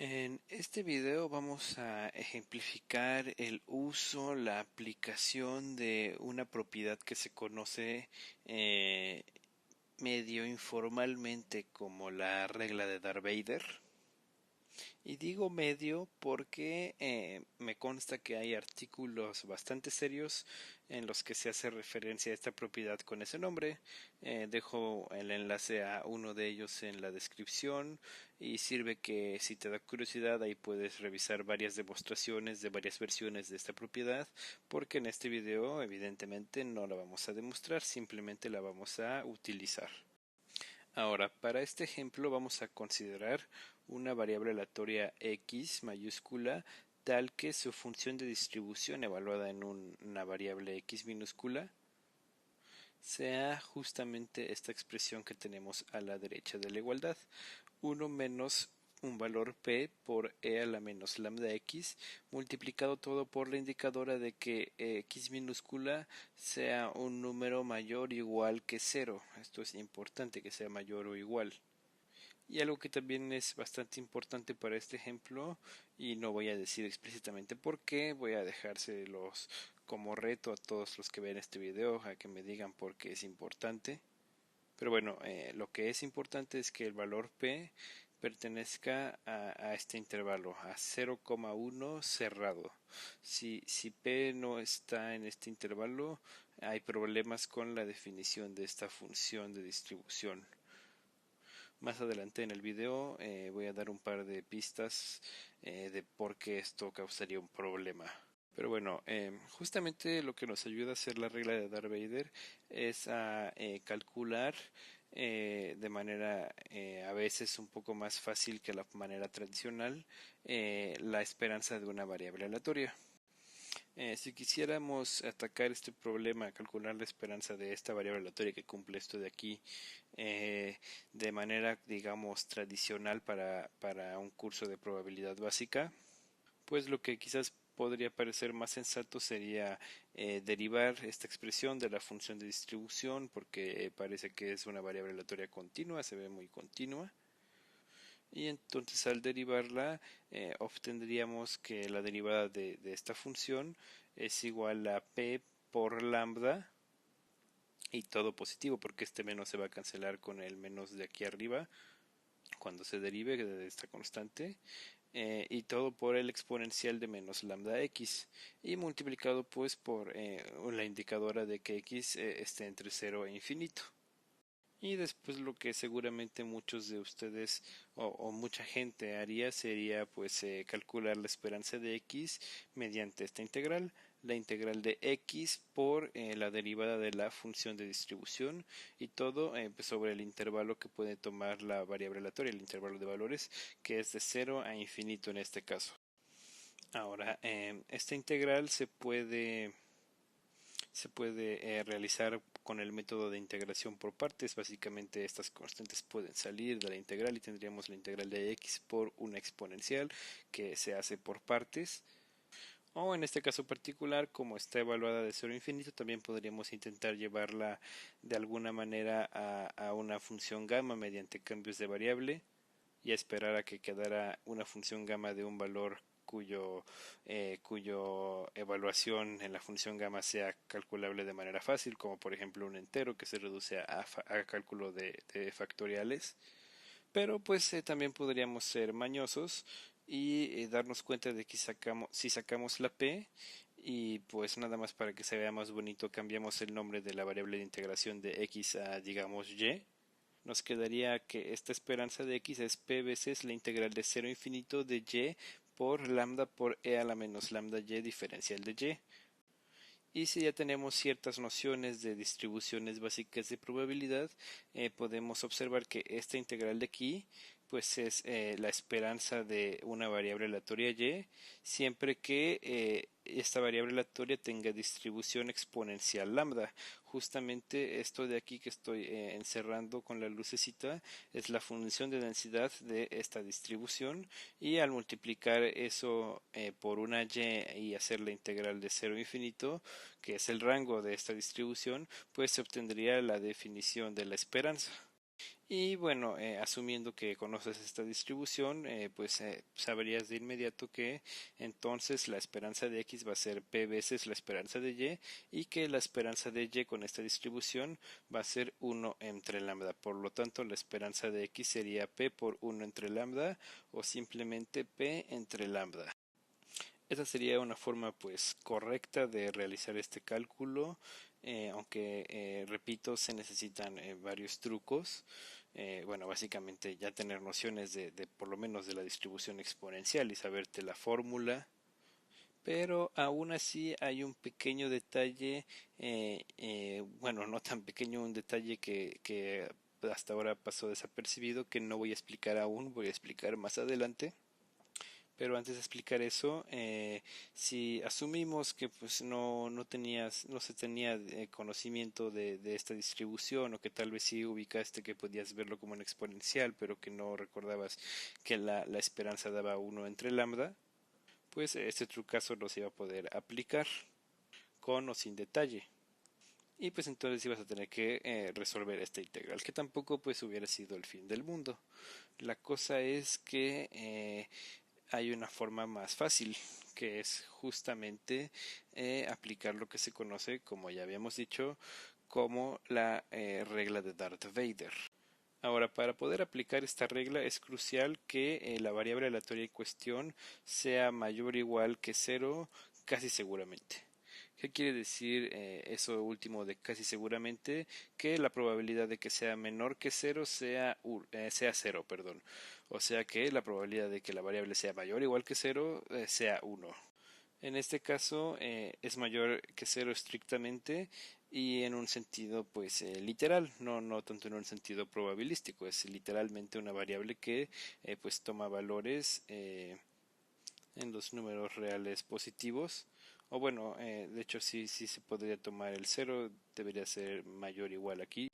En este video vamos a ejemplificar el uso, la aplicación de una propiedad que se conoce medio informalmente como la regla de Darth Vader. Y digo medio porque me consta que hay artículos bastante serios en los que se hace referencia a esta propiedad con ese nombre. Dejo el enlace a uno de ellos en la descripción y sirve que si te da curiosidad ahí puedes revisar varias demostraciones de varias versiones de esta propiedad, porque en este video evidentemente no la vamos a demostrar, simplemente la vamos a utilizar. Ahora, para este ejemplo vamos a considerar una variable aleatoria x mayúscula tal que su función de distribución evaluada en una variable x minúscula sea justamente esta expresión que tenemos a la derecha de la igualdad, 1 menos un valor p por e a la menos lambda x multiplicado todo por la indicadora de que x minúscula sea un número mayor o igual que 0. Esto es importante, que sea mayor o igual. Y algo que también es bastante importante para este ejemplo, y no voy a decir explícitamente por qué, voy a dejárselos como reto a todos los que ven este video a que me digan por qué es importante. Pero bueno, lo que es importante es que el valor P pertenezca a este intervalo, a 0,1 cerrado. Si P no está en este intervalo, hay problemas con la definición de esta función de distribución. Más adelante en el video voy a dar un par de pistas de por qué esto causaría un problema. Pero bueno, justamente lo que nos ayuda a hacer la regla de Darth Vader es a calcular de manera a veces un poco más fácil que la manera tradicional la esperanza de una variable aleatoria. Si quisiéramos atacar este problema, calcular la esperanza de esta variable aleatoria que cumple esto de aquí de manera, digamos, tradicional para un curso de probabilidad básica, pues lo que quizás podría parecer más sensato sería derivar esta expresión de la función de distribución, porque parece que es una variable aleatoria continua, se ve muy continua. Y entonces al derivarla obtendríamos que la derivada de esta función es igual a p por lambda y todo positivo, porque este menos se va a cancelar con el menos de aquí arriba cuando se derive de esta constante, y todo por el exponencial de menos lambda x y multiplicado pues por la indicadora de que x esté entre 0 e infinito. Y después lo que seguramente muchos de ustedes o mucha gente haría sería pues calcular la esperanza de x mediante esta integral, la integral de x por la derivada de la función de distribución y todo pues sobre el intervalo que puede tomar la variable aleatoria, el intervalo de valores, que es de 0 a infinito en este caso. Ahora, esta integral se puede realizar con el método de integración por partes. Básicamente estas constantes pueden salir de la integral y tendríamos la integral de x por una exponencial que se hace por partes. O en este caso particular, como está evaluada de 0 a infinito, también podríamos intentar llevarla de alguna manera a una función gamma mediante cambios de variable y esperar a que quedara una función gamma de un valor cuyo evaluación en la función gamma sea calculable de manera fácil, como por ejemplo un entero que se reduce a cálculo de factoriales. Pero pues también podríamos ser mañosos y darnos cuenta de que si sacamos la p y pues nada más para que se vea más bonito cambiamos el nombre de la variable de integración de x a digamos y, nos quedaría que esta esperanza de x es p veces la integral de 0 a infinito de y por lambda por e a la menos lambda y diferencial de y. Y si ya tenemos ciertas nociones de distribuciones básicas de probabilidad, podemos observar que esta integral de aquí pues es la esperanza de una variable aleatoria y siempre que esta variable aleatoria tenga distribución exponencial lambda. Justamente esto de aquí que estoy encerrando con la lucecita es la función de densidad de esta distribución, y al multiplicar eso por una y hacer la integral de 0 a infinito, que es el rango de esta distribución, pues se obtendría la definición de la esperanza. Y bueno, asumiendo que conoces esta distribución, pues sabrías de inmediato que entonces la esperanza de x va a ser p veces la esperanza de y que la esperanza de y con esta distribución va a ser 1 entre lambda. Por lo tanto, la esperanza de x sería p por 1 entre lambda o simplemente p entre lambda. Esa sería una forma pues correcta de realizar este cálculo, aunque repito, se necesitan varios trucos. Bueno, básicamente ya tener nociones de por lo menos de la distribución exponencial y saberte la fórmula, pero aún así hay un pequeño detalle, bueno, no tan pequeño, un detalle que hasta ahora pasó desapercibido, que no voy a explicar aún, voy a explicar más adelante. Pero antes de explicar eso, si asumimos que pues no se tenía conocimiento de esta distribución, o que tal vez sí ubicaste que podías verlo como un exponencial, pero que no recordabas que la esperanza daba 1 entre lambda, pues este trucazo no se iba a poder aplicar con o sin detalle. Y pues entonces ibas a tener que resolver esta integral, que tampoco pues hubiera sido el fin del mundo. La cosa es que hay una forma más fácil, que es justamente aplicar lo que se conoce, como ya habíamos dicho, como la regla de Darth Vader. Ahora, para poder aplicar esta regla es crucial que la variable aleatoria en cuestión sea mayor o igual que cero casi seguramente. ¿Qué quiere decir eso último de casi seguramente? Que la probabilidad de que sea menor que cero sea cero, perdón. O sea que la probabilidad de que la variable sea mayor o igual que cero sea uno. En este caso es mayor que cero estrictamente y en un sentido pues literal, no tanto en un sentido probabilístico, es literalmente una variable que pues toma valores en los números reales positivos, o bueno, de hecho sí se podría tomar el cero, debería ser mayor o igual aquí.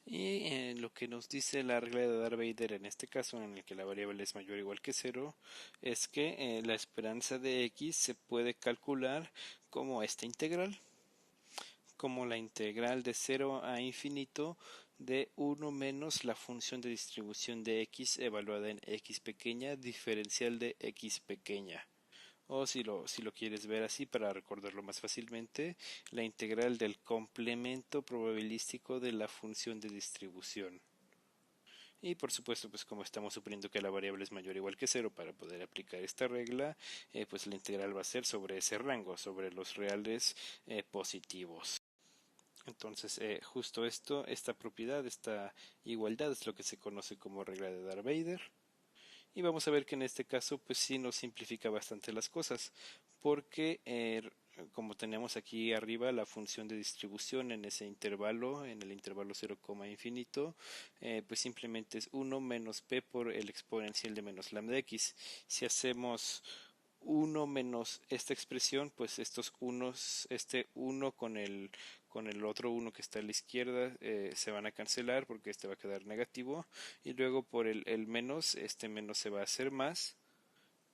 Y lo que nos dice la regla de Darth Vader en este caso, en el que la variable es mayor o igual que cero, es que la esperanza de x se puede calcular como esta integral, como la integral de 0 a infinito de 1 menos la función de distribución de x evaluada en x pequeña diferencial de x pequeña. O si lo quieres ver así para recordarlo más fácilmente, la integral del complemento probabilístico de la función de distribución. Y por supuesto, pues como estamos suponiendo que la variable es mayor o igual que cero para poder aplicar esta regla, pues la integral va a ser sobre ese rango, sobre los reales positivos. Entonces, justo esta propiedad, esta igualdad es lo que se conoce como regla de Darth Vader. Y vamos a ver que en este caso pues sí nos simplifica bastante las cosas, porque como tenemos aquí arriba la función de distribución en ese intervalo, en el intervalo 0, infinito, pues simplemente es 1 menos p por el exponencial de menos lambda x. Si hacemos 1 menos esta expresión, pues estos unos, este 1 con el otro 1 que está a la izquierda se van a cancelar porque este va a quedar negativo, y luego por el menos, este menos se va a hacer más,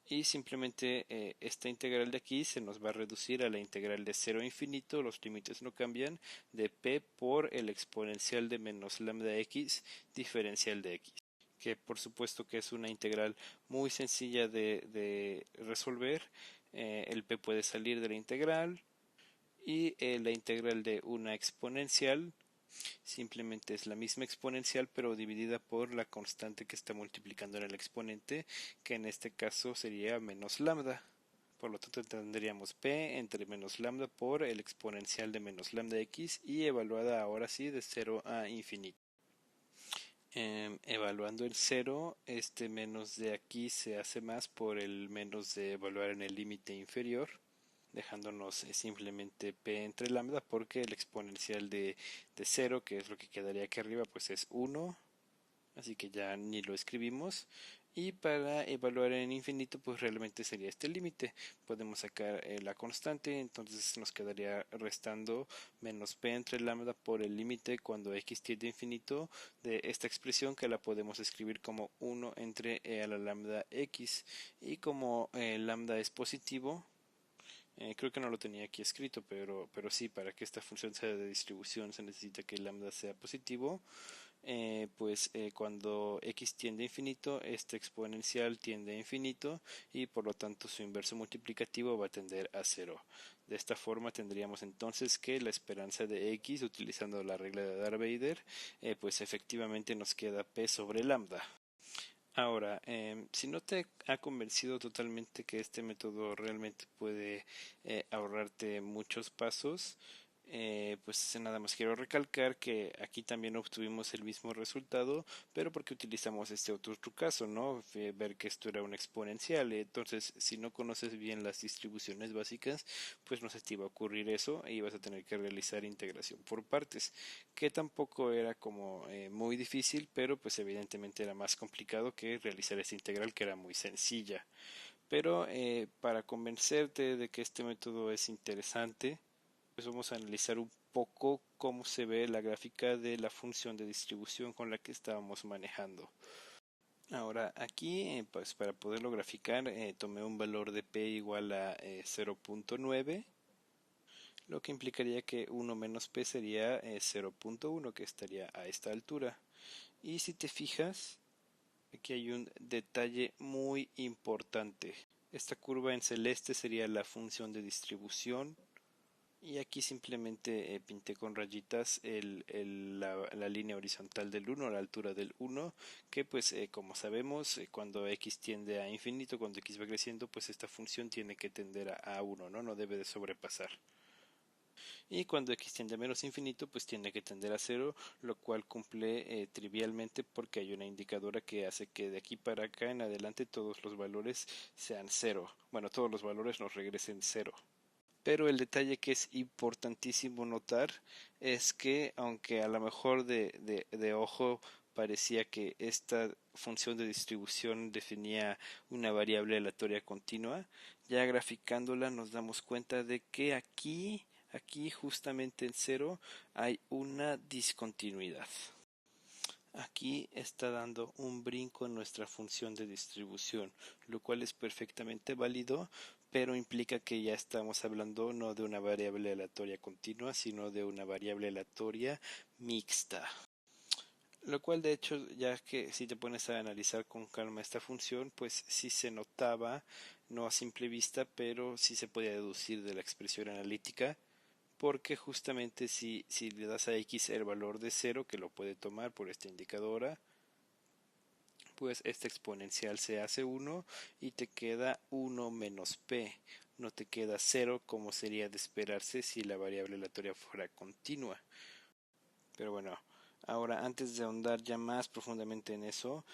y simplemente esta integral de aquí se nos va a reducir a la integral de 0 a infinito, los límites no cambian, de p por el exponencial de menos lambda x diferencial de x, que por supuesto que es una integral muy sencilla de resolver. El p puede salir de la integral, y la integral de una exponencial simplemente es la misma exponencial pero dividida por la constante que está multiplicando en el exponente, que en este caso sería menos lambda. Por lo tanto tendríamos p entre menos lambda por el exponencial de menos lambda x, y evaluada ahora sí de 0 a infinito. Evaluando el 0, este menos de aquí se hace más por el menos de evaluar en el límite inferior, dejándonos simplemente p entre lambda, porque el exponencial de 0, que es lo que quedaría aquí arriba, pues es 1, así que ya ni lo escribimos. Y para evaluar en infinito, pues realmente sería este límite. Podemos sacar la constante, entonces nos quedaría restando menos p entre lambda por el límite cuando x tiende a infinito de esta expresión, que la podemos escribir como 1 entre e a la lambda x. Y como lambda es positivo, creo que no lo tenía aquí escrito, pero sí, para que esta función sea de distribución se necesita que lambda sea positivo. cuando x tiende a infinito, este exponencial tiende a infinito y por lo tanto su inverso multiplicativo va a tender a cero. De esta forma tendríamos entonces que la esperanza de x, utilizando la regla de Darth-Vader, pues efectivamente nos queda p sobre lambda. Ahora, si no te ha convencido totalmente que este método realmente puede ahorrarte muchos pasos, pues nada más quiero recalcar que aquí también obtuvimos el mismo resultado, pero porque utilizamos este otro trucazo, ¿no? Ver que esto era un exponencial. Entonces, si no conoces bien las distribuciones básicas, pues no se te iba a ocurrir eso y vas a tener que realizar integración por partes, que tampoco era como muy difícil, pero pues evidentemente era más complicado que realizar esta integral que era muy sencilla. Pero para convencerte de que este método es interesante, pues vamos a analizar un poco cómo se ve la gráfica de la función de distribución con la que estábamos manejando. Ahora aquí, pues para poderlo graficar, tomé un valor de p igual a 0.9, lo que implicaría que 1 menos p sería 0.1, que estaría a esta altura. Y si te fijas, aquí hay un detalle muy importante. Esta curva en celeste sería la función de distribución y aquí simplemente pinté con rayitas la línea horizontal del 1 a la altura del 1, que pues como sabemos, cuando x tiende a infinito, cuando x va creciendo, pues esta función tiene que tender a 1, ¿no? No debe de sobrepasar. Y cuando x tiende a menos infinito, pues tiene que tender a 0, lo cual cumple trivialmente porque hay una indicadora que hace que de aquí para acá en adelante todos los valores sean 0. Bueno, todos los valores nos regresen 0. Pero el detalle que es importantísimo notar es que aunque a lo mejor de ojo parecía que esta función de distribución definía una variable aleatoria continua, ya graficándola nos damos cuenta de que aquí justamente en cero hay una discontinuidad. Aquí está dando un brinco en nuestra función de distribución, lo cual es perfectamente válido, pero implica que ya estamos hablando no de una variable aleatoria continua, sino de una variable aleatoria mixta. Lo cual de hecho, ya que si te pones a analizar con calma esta función, pues sí se notaba, no a simple vista, pero sí se podía deducir de la expresión analítica, porque justamente si le das a x el valor de 0, que lo puede tomar por esta indicadora, pues este exponencial se hace 1 y te queda 1 menos p, no te queda 0 como sería de esperarse si la variable aleatoria fuera continua. Pero bueno, ahora antes de ahondar ya más profundamente en eso,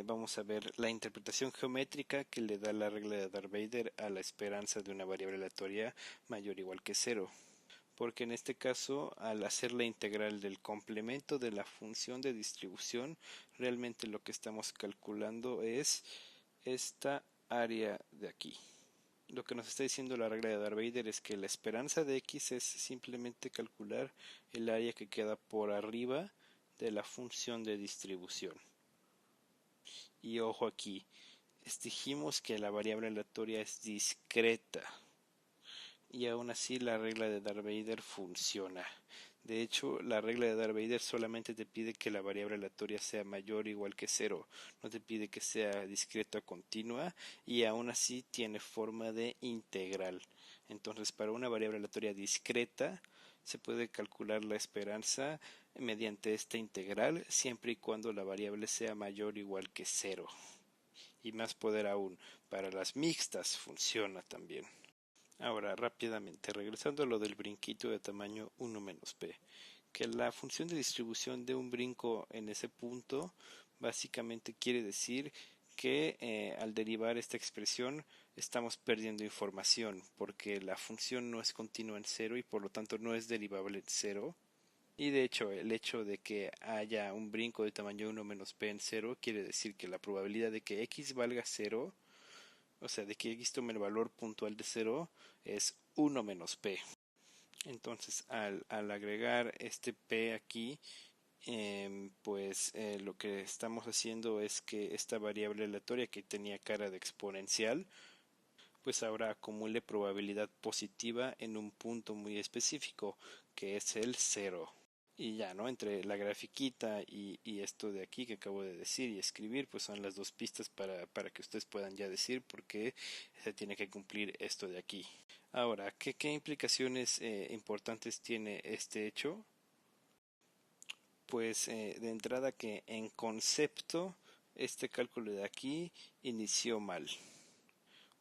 vamos a ver la interpretación geométrica que le da la regla de Darth-Vader a la esperanza de una variable aleatoria mayor o igual que 0, porque en este caso, al hacer la integral del complemento de la función de distribución, realmente lo que estamos calculando es esta área de aquí. Lo que nos está diciendo la regla de Darth-Vader es que la esperanza de x es simplemente calcular el área que queda por arriba de la función de distribución. Y ojo aquí, dijimos que la variable aleatoria es discreta y aún así la regla de Darth-Vader funciona. De hecho, la regla de Darth-Vader solamente te pide que la variable aleatoria sea mayor o igual que 0, no te pide que sea discreta o continua, y aún así tiene forma de integral. Entonces, para una variable aleatoria discreta, se puede calcular la esperanza mediante esta integral, siempre y cuando la variable sea mayor o igual que 0. Y más poder aún, para las mixtas funciona también. Ahora, rápidamente, regresando a lo del brinquito de tamaño 1 menos p, que la función de distribución de un brinco en ese punto básicamente quiere decir que al derivar esta expresión estamos perdiendo información porque la función no es continua en cero y por lo tanto no es derivable en cero. Y de hecho, el hecho de que haya un brinco de tamaño 1 menos p en cero quiere decir que la probabilidad de que x valga cero, o sea, de que x tome el valor puntual de 0, es 1 menos p. Entonces, al agregar este p aquí, lo que estamos haciendo es que esta variable aleatoria que tenía cara de exponencial, pues ahora acumule probabilidad positiva en un punto muy específico, que es el 0. Y ya, ¿no? Entre la grafiquita y esto de aquí que acabo de decir y escribir, pues son las dos pistas para que ustedes puedan ya decir por qué se tiene que cumplir esto de aquí. Ahora, ¿qué implicaciones importantes tiene este hecho? Pues de entrada que en concepto este cálculo de aquí inició mal,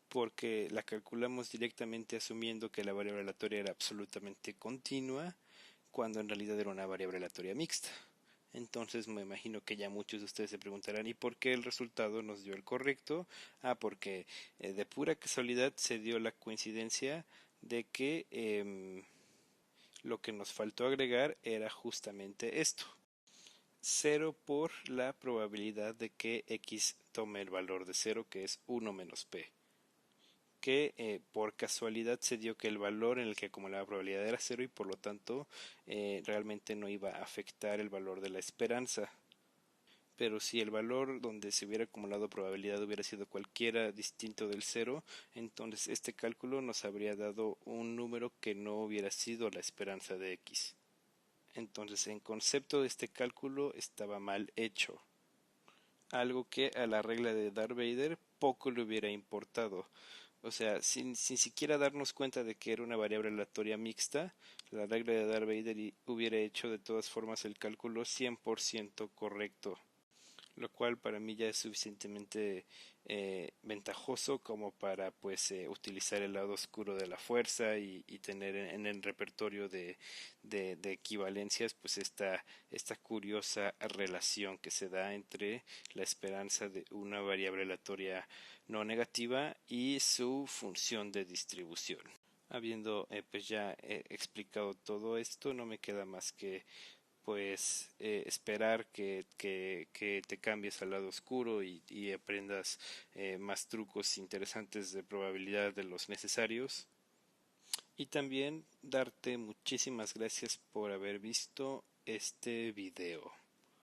porque la calculamos directamente asumiendo que la variable aleatoria era absolutamente continua, cuando en realidad era una variable aleatoria mixta. Entonces me imagino que ya muchos de ustedes se preguntarán, ¿y por qué el resultado nos dio el correcto? Ah, porque de pura casualidad se dio la coincidencia de que lo que nos faltó agregar era justamente esto. Cero por la probabilidad de que x tome el valor de cero, que es 1 menos p. Que por casualidad se dio que el valor en el que acumulaba probabilidad era cero y por lo tanto realmente no iba a afectar el valor de la esperanza. Pero si el valor donde se hubiera acumulado probabilidad hubiera sido cualquiera distinto del cero, entonces este cálculo nos habría dado un número que no hubiera sido la esperanza de x. Entonces, en concepto de este cálculo estaba mal hecho, algo que a la regla de Darth Vader poco le hubiera importado. O sea, sin siquiera darnos cuenta de que era una variable aleatoria mixta, la regla de Darth Vader hubiera hecho de todas formas el cálculo 100% correcto, lo cual para mí ya es suficientemente ventajoso como para pues utilizar el lado oscuro de la fuerza y tener en el repertorio de equivalencias pues esta curiosa relación que se da entre la esperanza de una variable aleatoria no negativa y su función de distribución. Habiendo pues ya explicado todo esto, no me queda más que pues esperar que te cambies al lado oscuro y aprendas más trucos interesantes de probabilidad de los necesarios. Y también darte muchísimas gracias por haber visto este video.